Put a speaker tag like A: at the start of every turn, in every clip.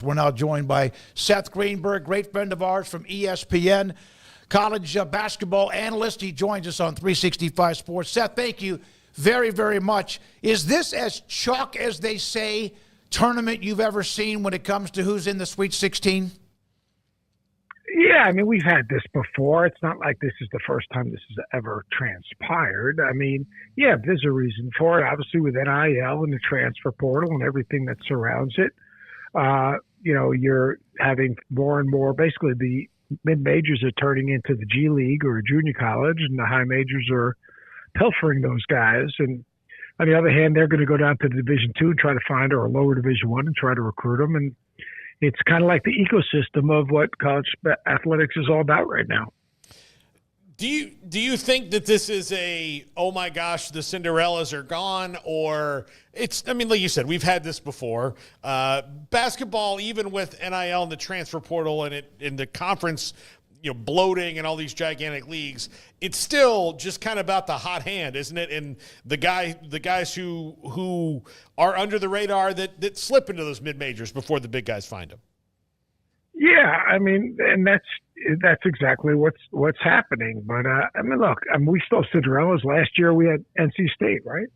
A: We're now joined by Seth Greenberg, great friend of ours from ESPN, college basketball analyst. He joins us on 365 Sports. Seth, thank you very, very much. Is this as chalk as they say tournament you've ever seen when it comes to who's in the Sweet 16?
B: Yeah, I mean, we've had this before. It's not like this is the first time this has ever transpired. I mean, yeah, there's a reason for it. Obviously, with NIL and the transfer portal and everything that surrounds it, you're having more and more. Basically, the mid-majors are turning into the G League or junior college, and the high majors are pilfering those guys. And on the other hand, they're going to go down to Division II and try to find, or lower Division I and try to recruit them. And it's kind of like the ecosystem of what college athletics is all about right now.
C: Do you think that this is oh my gosh, the Cinderellas are gone, or like you said, we've had this before. Basketball, even with NIL and the transfer portal and in the conference, bloating and all these gigantic leagues, it's still just kind of about the hot hand, isn't it? And the guys who are under the radar that slip into those mid majors before the big guys find them.
B: Yeah, I mean, and that's exactly what's happening. But look, we still Cinderellas. Last year we had NC State, right?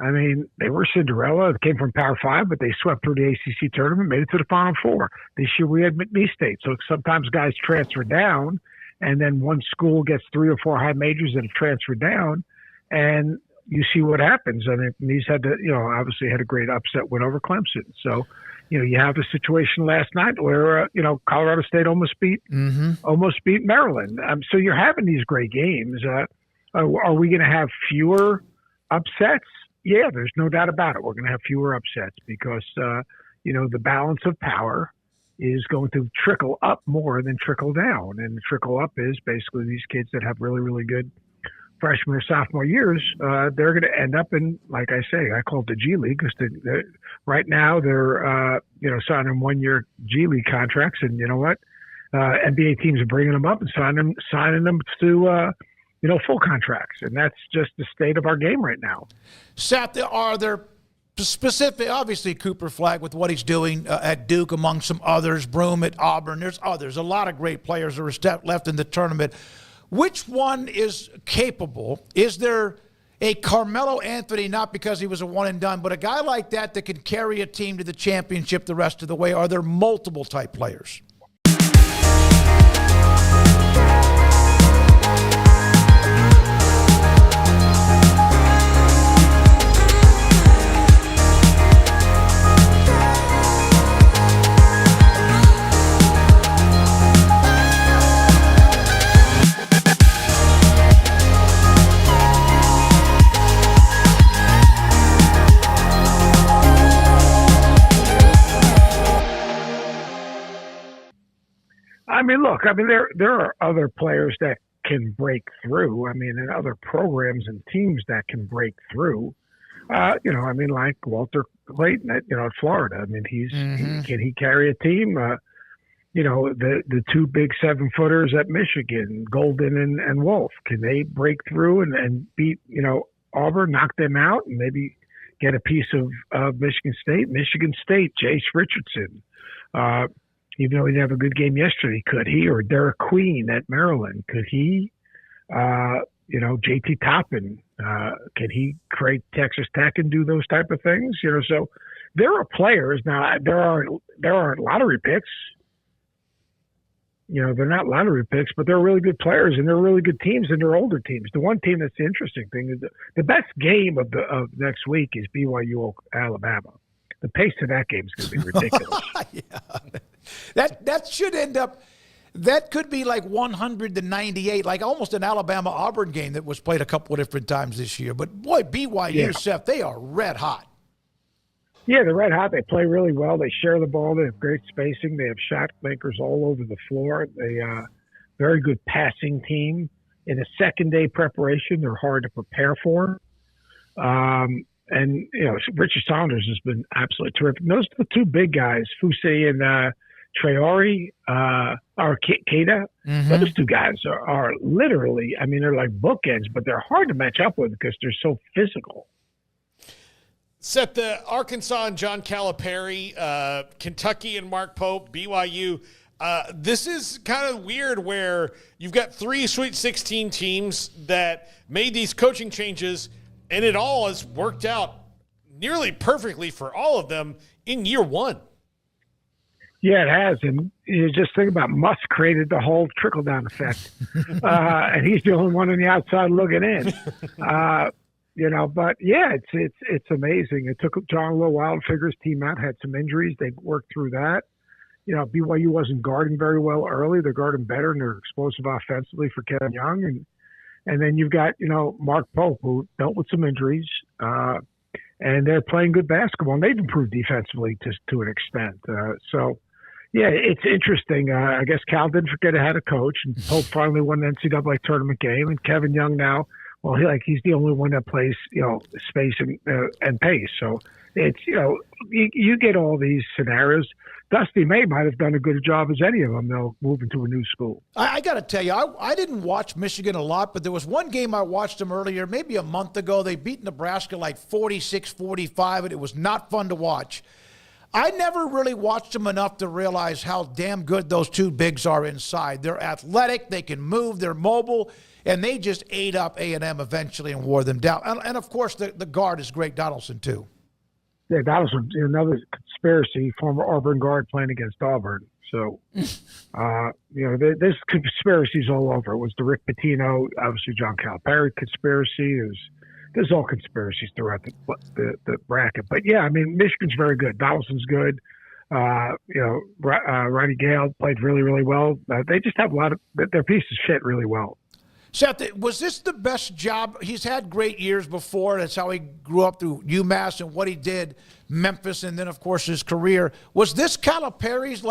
B: I mean, they were Cinderella. It came from Power 5, but they swept through the ACC tournament, made it to the Final Four. This year we had McNeese State. So sometimes guys transfer down, and then one school gets 3 or 4 high majors that have transferred down, and you see what happens. I mean, McNeese had to, obviously had a great upset win over Clemson. So, you have a situation last night where, Colorado State almost beat Maryland. So you're having these great games. Are we going to have fewer upsets? Yeah, there's no doubt about it. We're going to have fewer upsets because, the balance of power is going to trickle up more than trickle down. And trickle up is basically these kids that have really, really good freshman or sophomore years. They're going to end up in, like I say, I call it the G League because right now they're, signing 1-year G League contracts. And you know what? NBA teams are bringing them up and signing them to, full contracts. And that's just the state of our game right now.
A: Seth, are there specific, obviously Cooper Flagg with what he's doing at Duke, among some others, Broome at Auburn, there's others, a lot of great players that are left in the tournament. Which one is capable? Is there a Carmelo Anthony, not because he was a one and done, but a guy like that can carry a team to the championship the rest of the way? Are there multiple type players?
B: There are other players that can break through. And other programs and teams that can break through. Like Walter Clayton at Florida. Can he carry a team? The 2 big 7-footers at Michigan, Golden and Wolf. Can they break through and beat Auburn, knock them out, and maybe get a piece of Michigan State? Michigan State, Jace Richardson. Even though he didn't have a good game yesterday, could he? Or Derek Queen at Maryland, could he? JT Toppin, can he create Texas Tech and do those type of things? So there are players now. There aren't lottery picks. They're not lottery picks, but they're really good players and they're really good teams and they're older teams. The one team that's the interesting thing is the best game of next week is BYU Alabama. The pace of that game is going to be ridiculous.
A: Yeah. That should end up – that could be like 100-98, like almost an Alabama-Auburn game that was played a couple of different times this year. But, boy, BYU, Seth, they are red hot.
B: Yeah, they're red hot. They play really well. They share the ball. They have great spacing. They have shot makers all over the floor. They very good passing team. In a second-day preparation, they're hard to prepare for. Richard Saunders has been absolutely terrific. And those are the 2 big guys, Fusey and Traore, or Keita. Those 2 guys are literally, they're like bookends, but they're hard to match up with because they're so physical.
C: Seth, the Arkansas and John Calipari, Kentucky and Mark Pope, BYU. This is kind of weird where you've got 3 Sweet 16 teams that made these coaching changes, and it all has worked out nearly perfectly for all of them in year one.
B: Yeah, it has. And you just think about Musk created the whole trickle-down effect. And he's the only one on the outside looking in. But yeah, it's amazing. It took John a little while to figure his team out, had some injuries. They worked through that. BYU wasn't guarding very well early. They're guarding better, and they're explosive offensively for Kevin Young. And then you've got, Mark Pope, who dealt with some injuries, and they're playing good basketball. And they've improved defensively to an extent. Yeah, it's interesting. I guess Cal didn't forget how to coach, and Pope finally won the NCAA tournament game. And Kevin Young now, well, he's the only one that plays, space and pace. So it's, you get all these scenarios. Dusty May might have done a good job as any of them, though, moving to a new school.
A: I got to tell you, I didn't watch Michigan a lot, but there was one game I watched them earlier, maybe a month ago. They beat Nebraska like 46-45, and it was not fun to watch. I never really watched them enough to realize how damn good those two bigs are inside. They're athletic, they can move, they're mobile, and they just ate up A&M eventually and wore them down. And of course, the guard is Greg Donaldson, too.
B: Yeah, Donaldson, another conspiracy, former Auburn guard playing against Auburn. So, there's conspiracies all over. It was the Rick Pitino, obviously John Calipari conspiracy. There's all conspiracies throughout the bracket. But, yeah, I mean, Michigan's very good. Donaldson's good. Ronnie Gale played really, really well. They just have a lot of – their pieces fit really well.
A: Seth, was this the best job? He's had great years before. That's how he grew up through UMass and what he did, Memphis, and then, of course, his career. Was this Calipari's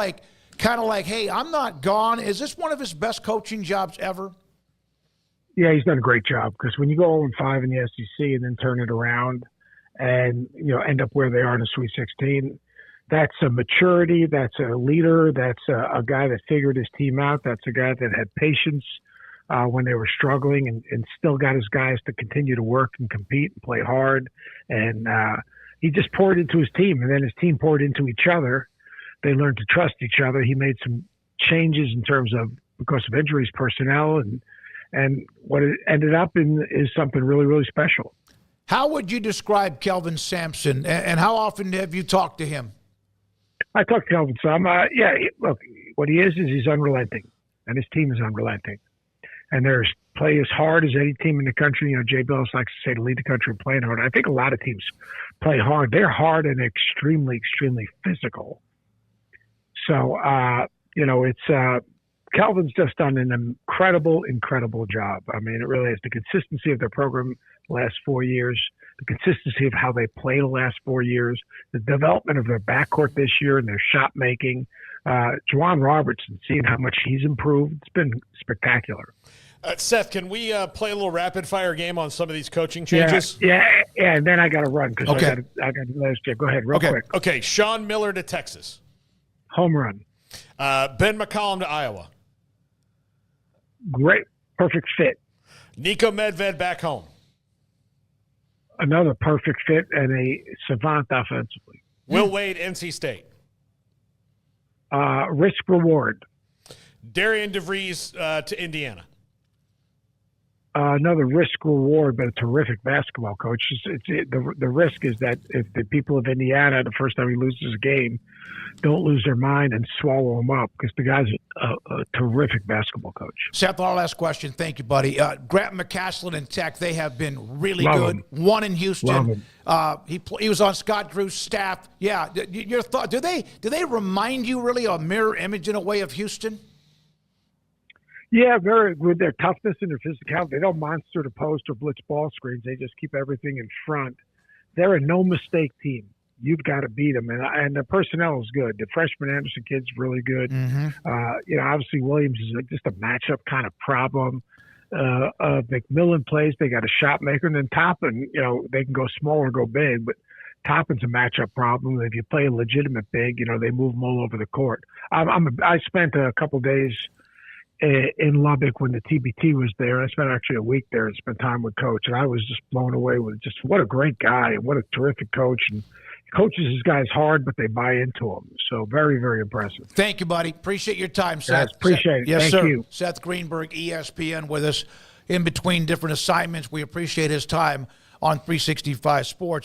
A: kind of like, hey, I'm not gone? Is this one of his best coaching jobs ever?
B: Yeah, he's done a great job because when you go 0-5 in the SEC and then turn it around and, end up where they are in the Sweet 16, that's a maturity. That's a leader. That's a guy that figured his team out. That's a guy that had patience when they were struggling and still got his guys to continue to work and compete and play hard. And he just poured into his team, and then his team poured into each other. They learned to trust each other. He made some changes in terms of, because of injuries, personnel, and what it ended up in is something really, really special.
A: How would you describe Kelvin Sampson, and how often have you talked to him?
B: I talked to Kelvin some. Look, what he is he's unrelenting, and his team is unrelenting. And there's play as hard as any team in the country. Jay Billis likes to say to lead the country in playing hard. I think a lot of teams play hard. They're hard and extremely, extremely physical. So, it's Calvin's just done an incredible, incredible job. I mean, it really is the consistency of their program the last 4 years, the consistency of how they play the last 4 years, the development of their backcourt this year and their shot making. Juwan Robertson, seeing how much he's improved, it's been spectacular.
C: Seth, can we play a little rapid fire game on some of these coaching changes?
B: Yeah, and then I got to run because I got to last year. Go ahead, real quick.
C: Okay, Sean Miller to Texas.
B: Home run.
C: Ben McCollum to Iowa.
B: Great, perfect fit.
C: Nico Medved back home.
B: Another perfect fit and a savant offensively.
C: Will Wade, NC State.
B: Risk reward.
C: Darian DeVries to Indiana.
B: Another risk reward, but a terrific basketball coach. The risk is that if the people of Indiana, the first time he loses a game, don't lose their mind and swallow him up, because the guy's a terrific basketball coach.
A: Seth, our last question. Thank you, buddy. Grant McCaslin and Tech, they have been really good. One in Houston. He was on Scott Drew's staff. Yeah, your thought? Do they remind you really a mirror image in a way of Houston?
B: Yeah, very with their toughness and their physicality. They don't monster the post or blitz ball screens. They just keep everything in front. They're a no-mistake team. You've got to beat them. And the personnel is good. The freshman Anderson kid's really good. Mm-hmm. Obviously Williams is just a matchup kind of problem. McMillan plays. They got a shot maker. And then Toppin, they can go small or go big. But Toppin's a matchup problem. If you play a legitimate big, they move them all over the court. I spent a couple days in Lubbock when the TBT was there. I spent actually a week there and spent time with Coach, and I was just blown away with just what a great guy and what a terrific coach. And he coaches his guys hard, but they buy into him. So very, very impressive.
A: Thank you, buddy. Appreciate your time, Seth.
B: Guys, appreciate it.
A: Yes,
B: Thank
A: sir.
B: you.
A: Seth Greenberg, ESPN, with us in between different assignments. We appreciate his time on 365 Sports.